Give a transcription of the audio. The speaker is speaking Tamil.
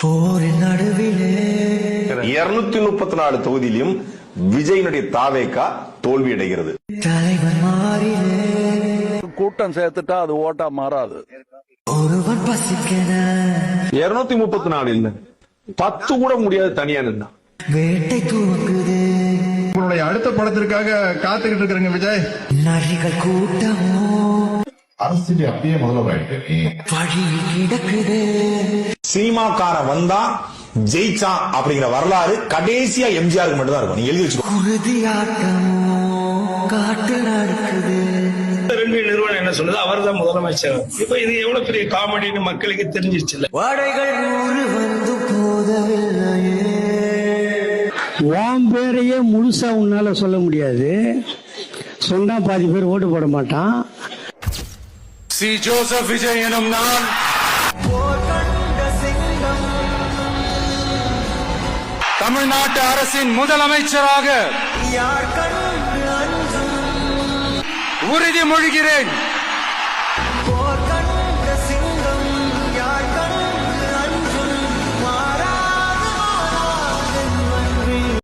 போரின் நடுவிலே 234 தொகுதியிலும் விஜயனுடைய தாவேகா தோல்வி அடைகிறது. தலைவர் மாறிலே கூட்டம் சேர்த்துட்டா அது ஓட்டா மாறாது. ஒருவன் பசிக்கன 234 இல்ல 10 கூட முடியாது தனியா நின்னா. வேட்டை தூங்குது உங்களுடைய அடுத்த படத்திற்காக காத்துக்கிட்டு இருக்கிறங்க விஜய். நரிகள் கூட்டமோ அரசியல் அப்படியே முதல்ல வழியில் கிடக்குது. சினிமாக்கார வந்தா ஜெயிச்சான் அப்படிங்கிற வரலாறு கடைசியா எம்ஜிஆருக்கு மட்டும் தான் இருக்கும். நீங்க எழுதி வச்சுக்கோ. குருதி ஆட்டமோ காட்டு நடக்குது. நிறுவனம் என்ன சொல்லுது, அவர் தான் முதலமைச்சர். இப்ப இது எவ்வளவு பெரிய காமெடின்னு மக்களுக்கு தெரிஞ்சிருச்சு. வாடைகள் 100 வந்து போதவில்லையே. உன் பேரையே முழுசா உன்னால சொல்ல முடியாது. சொன்னா பாதி பேர் ஓட்டு போட மாட்டான். சி ஜோசப் விஜய் எனும் நான் தமிழ்நாட்டு அரசின் முதலமைச்சராக உறுதிமொழிகிறேன்.